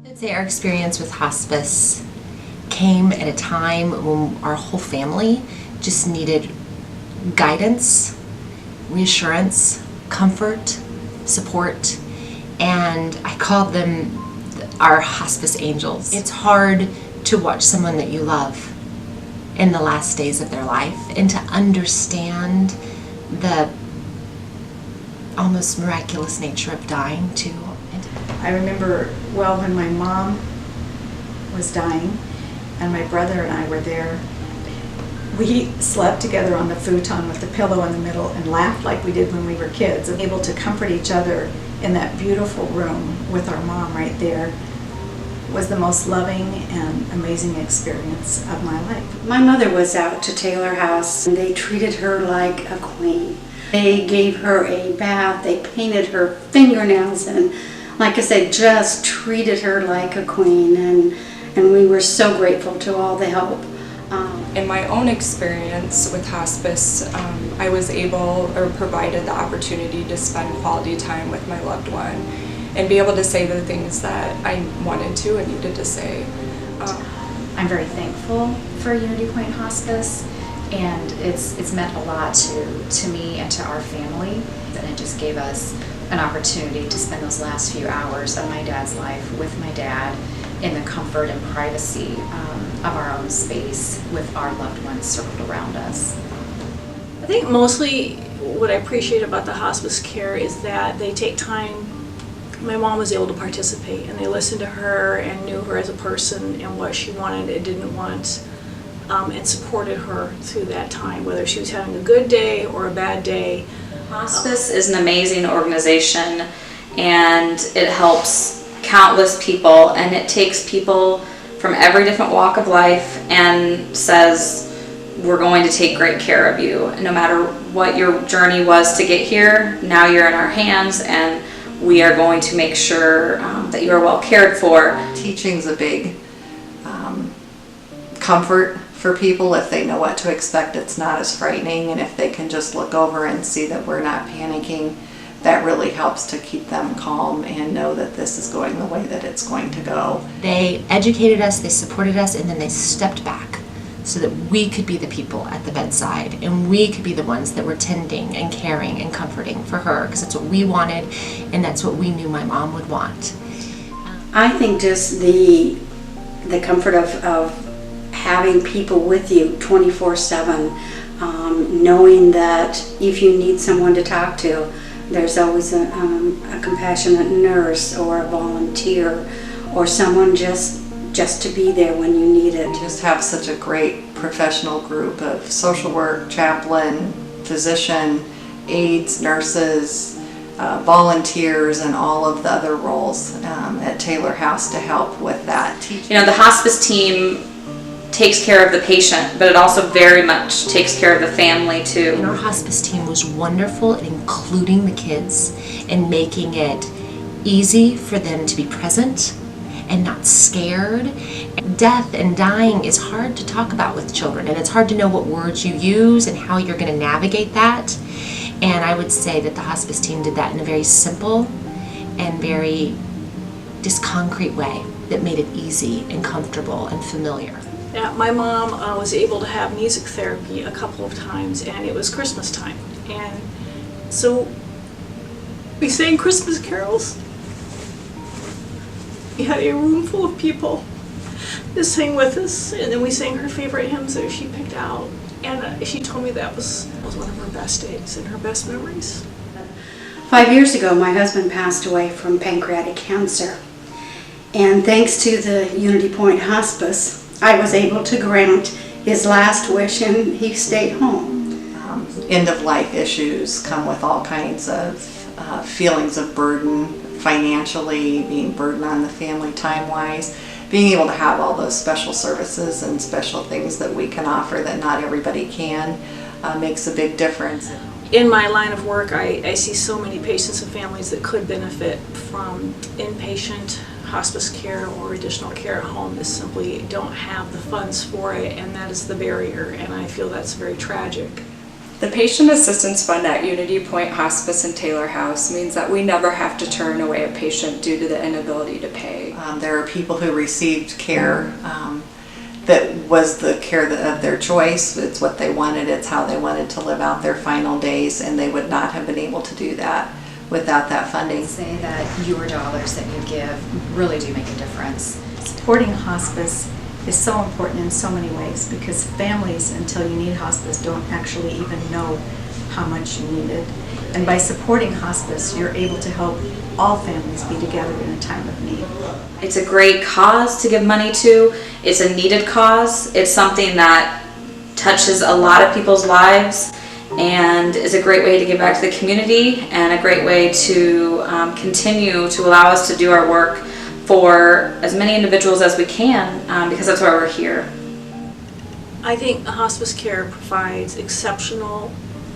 I'd say our experience with hospice came at a time when our whole family just needed guidance, reassurance, comfort, support, and I called them our hospice angels. It's hard to watch someone that you love in the last days of their life and to understand the almost miraculous nature of dying too. I remember well when my mom was dying and my brother and I were there. We slept together on the futon with the pillow in the middle and laughed like we did when we were kids, and able to comfort each other in that beautiful room with our mom right there was the most loving and amazing experience of my life. My mother was out to Taylor House and they treated her like a queen. They gave her a bath, they painted her fingernails, and like I said, just treated her like a queen, and we were so grateful to all the help. In my own experience with hospice, I was able or provided the opportunity to spend quality time with my loved one and be able to say the things that I wanted to and needed to say. I'm very thankful for UnityPoint Hospice, and it's meant a lot to me and to our family, and it just gave us an opportunity to spend those last few hours of my dad's life with my dad in the comfort and privacy of our own space with our loved ones circled around us. I think mostly what I appreciate about the hospice care is that they take time. My mom was able to participate, and they listened to her and knew her as a person and what she wanted and didn't want, and supported her through that time, whether she was having a good day or a bad day. Hospice is an amazing organization, and it helps countless people, and it takes people from every different walk of life and says, we're going to take great care of you. No matter what your journey was to get here, now you're in our hands, and we are going to make sure that you are well cared for. Teaching's a big comfort for people. If they know what to expect, it's not as frightening, and if they can just look over and see that we're not panicking, that really helps to keep them calm and know that this is going the way that it's going to go. They educated us, they supported us, and then they stepped back so that we could be the people at the bedside and we could be the ones that were tending and caring and comforting for her, because that's what we wanted and that's what we knew my mom would want. I think just the comfort of having people with you 24/7, knowing that if you need someone to talk to, there's always a compassionate nurse or a volunteer or someone just to be there when you need it. Just have such a great professional group of social work, chaplain, physician, aides, nurses, volunteers, and all of the other roles at Taylor House to help with that. You know, the hospice team takes care of the patient, but it also very much takes care of the family too. And our hospice team was wonderful at including the kids and making it easy for them to be present and not scared. Death and dying is hard to talk about with children, and it's hard to know what words you use and how you're going to navigate that. And I would say that the hospice team did that in a very simple and very just concrete way that made it easy and comfortable and familiar. Yeah, my mom was able to have music therapy a couple of times, and it was Christmas time, and so we sang Christmas carols. We had a room full of people that sang with us, and then we sang her favorite hymns that she picked out, and she told me that was one of her best days and her best memories. 5 years ago, my husband passed away from pancreatic cancer, and thanks to the UnityPoint Hospice, I was able to grant his last wish, and he stayed home. End-of-life issues come with all kinds of feelings of burden, financially, being burdened on the family time-wise. Being able to have all those special services and special things that we can offer that not everybody can makes a big difference. In my line of work, I see so many patients and families that could benefit from inpatient hospice care or additional care at home that simply don't have the funds for it, and that is the barrier, and I feel that's very tragic. The Patient Assistance Fund at UnityPoint Hospice and Taylor House means that we never have to turn away a patient due to the inability to pay. There are people who received care that was the care of their choice. It's what they wanted, it's how they wanted to live out their final days, and they would not have been able to do that without that funding. Say that your dollars that you give really do make a difference. Supporting hospice is so important in so many ways because families, until you need hospice, don't actually even know how much you need it. And by supporting hospice, you're able to help all families be together in a time of need. It's a great cause to give money to. It's a needed cause. It's something that touches a lot of people's lives and is a great way to give back to the community and a great way to continue to allow us to do our work for as many individuals as we can because that's why we're here. I think hospice care provides exceptional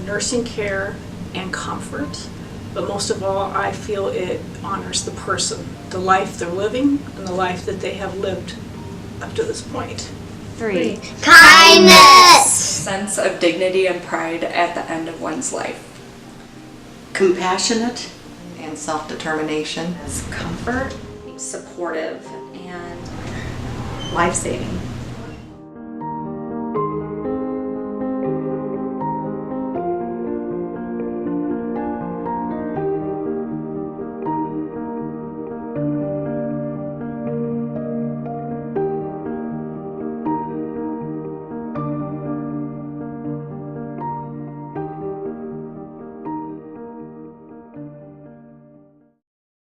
nursing care and comfort, but most of all, I feel it honors the person, the life they're living, and the life that they have lived up to this point. 3. Kindness. Sense of dignity and pride at the end of one's life. Compassionate. And self-determination. Comfort. Supportive and Life-saving.